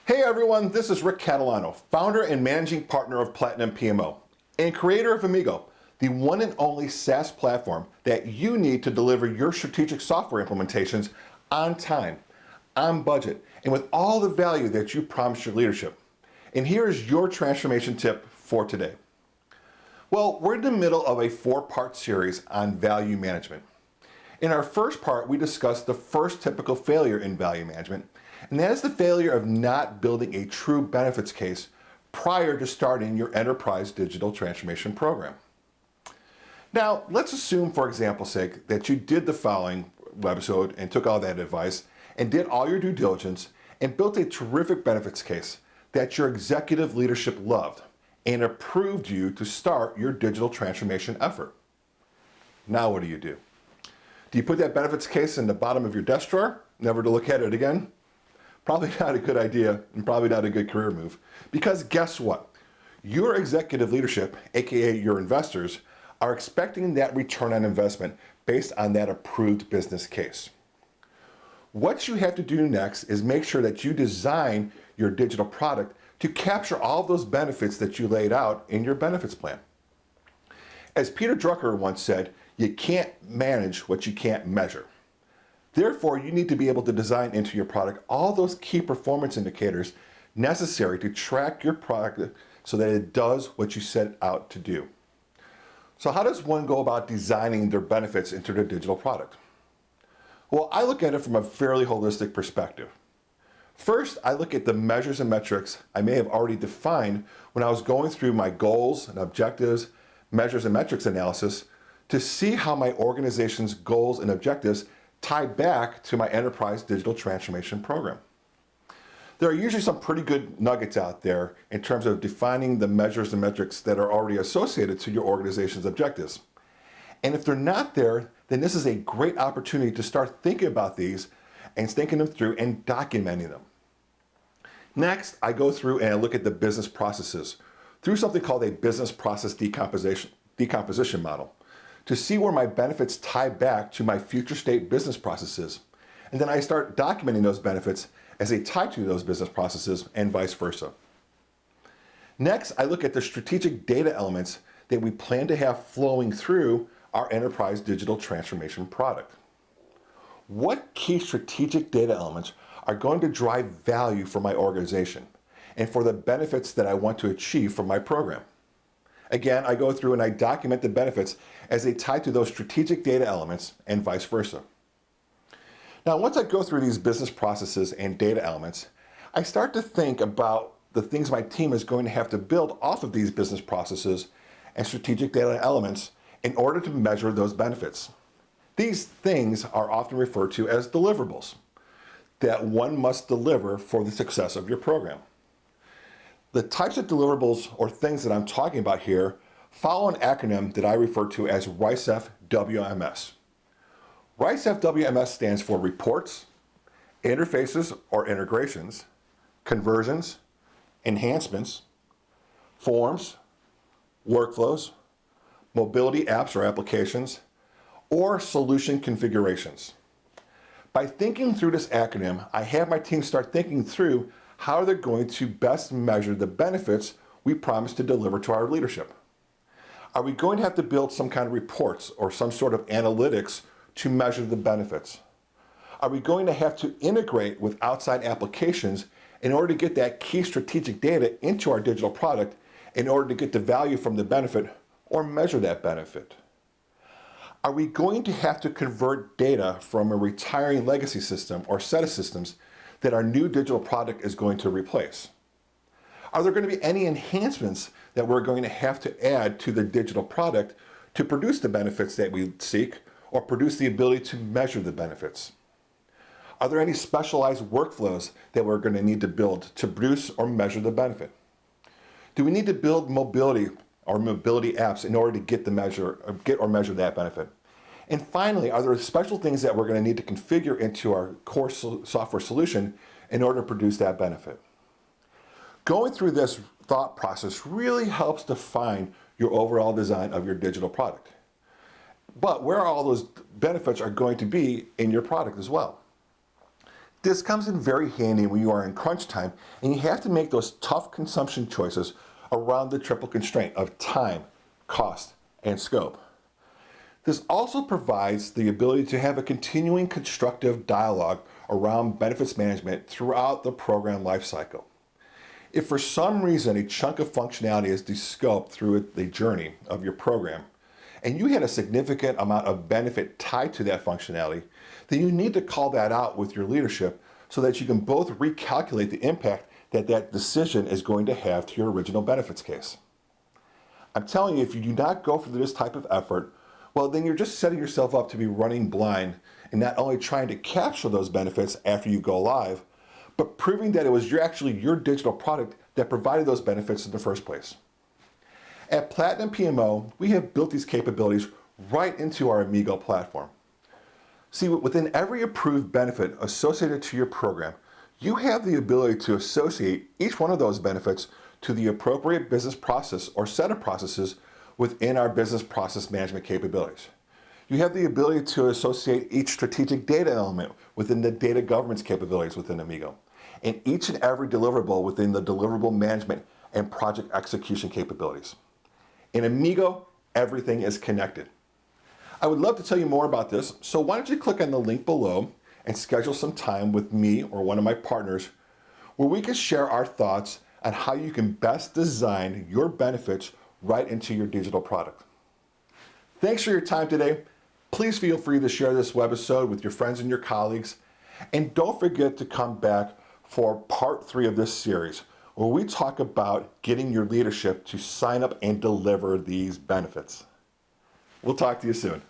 Hey everyone, this is Rick Catalano, founder and managing partner of Platinum PMO and creator of Amigo, the one and only SaaS platform that you need to deliver your strategic software implementations on time, on budget, and with all the value that you promised your leadership. And here is your transformation tip for today. Well, we're in the middle of a 4-part series on value management. In our first part, we discussed the first typical failure in value management, and that is the failure of not building a true benefits case prior to starting your enterprise digital transformation program. Now, let's assume, for example's sake, that you did the following webisode and took all that advice and did all your due diligence and built a terrific benefits case that your executive leadership loved and approved you to start your digital transformation effort. Now what do? Do you put that benefits case in the bottom of your desk drawer, never to look at it again? Probably not a good idea and probably not a good career move. Because guess what? Your executive leadership, aka your investors, are expecting that return on investment based on that approved business case. What you have to do next is make sure that you design your digital product to capture all of those benefits that you laid out in your benefits plan. As Peter Drucker once said, you can't manage what you can't measure. Therefore, you need to be able to design into your product all those key performance indicators necessary to track your product so that it does what you set out to do. So how does one go about designing their benefits into their digital product? Well, I look at it from a fairly holistic perspective. First, I look at the measures and metrics I may have already defined when I was going through my goals and objectives, measures and metrics analysis to see how my organization's goals and objectives tie back to my enterprise digital transformation program. There are usually some pretty good nuggets out there in terms of defining the measures and metrics that are already associated to your organization's objectives. And if they're not there, then this is a great opportunity to start thinking about these and thinking them through and documenting them. Next, I go through and I look at the business processes through something called a business process decomposition model to see where my benefits tie back to my future state business processes. And then I start documenting those benefits as they tie to those business processes and vice versa. Next, I look at the strategic data elements that we plan to have flowing through our enterprise digital transformation product. What key strategic data elements are going to drive value for my organization and for the benefits that I want to achieve from my program? Again, I go through and I document the benefits as they tie to those strategic data elements and vice versa. Now, once I go through these business processes and data elements, I start to think about the things my team is going to have to build off of these business processes and strategic data elements in order to measure those benefits. These things are often referred to as deliverables that one must deliver for the success of your program. The types of deliverables or things that I'm talking about here follow an acronym that I refer to as RICE-F-WMS. RICE-F-WMS stands for reports, interfaces or integrations, conversions, enhancements, forms, workflows, mobility apps or applications, or solution configurations. By thinking through this acronym, I have my team start thinking through how they're going to best measure the benefits we promise to deliver to our leadership. Are we going to have to build some kind of reports or some sort of analytics to measure the benefits? Are we going to have to integrate with outside applications in order to get that key strategic data into our digital product in order to get the value from the benefit or measure that benefit? Are we going to have to convert data from a retiring legacy system or set of systems that our new digital product is going to replace? Are there going to be any enhancements that we're going to have to add to the digital product to produce the benefits that we seek or produce the ability to measure the benefits? Are there any specialized workflows that we're going to need to build to produce or measure the benefit? Do we need to build mobility or mobility apps in order to get or measure that benefit? And finally, are there special things that we're going to need to configure into our core software solution in order to produce that benefit? Going through this thought process really helps define your overall design of your digital product. But where all those benefits are going to be in your product as well. This comes in very handy when you are in crunch time and you have to make those tough consumption choices around the triple constraint of time, cost, and scope. This also provides the ability to have a continuing constructive dialogue around benefits management throughout the program lifecycle. If for some reason a chunk of functionality is descoped through the journey of your program, and you had a significant amount of benefit tied to that functionality, then you need to call that out with your leadership so that you can both recalculate the impact that that decision is going to have to your original benefits case. I'm telling you, if you do not go for this type of effort, well, then you're just setting yourself up to be running blind and not only trying to capture those benefits after you go live, but proving that it was actually your digital product that provided those benefits in the first place. At Platinum PMO, we have built these capabilities right into our Amigo platform. See, within every approved benefit associated to your program, you have the ability to associate each one of those benefits to the appropriate business process or set of processes within our business process management capabilities. You have the ability to associate each strategic data element within the data governance capabilities within Amigo, and each and every deliverable within the deliverable management and project execution capabilities. In Amigo, everything is connected. I would love to tell you more about this, so why don't you click on the link below and schedule some time with me or one of my partners where we can share our thoughts on how you can best design your benefits right into your digital product. Thanks for your time today. Please feel free to share this webisode with your friends and your colleagues. And don't forget to come back for part 3 of this series, where we talk about getting your leadership to sign up and deliver these benefits. We'll talk to you soon.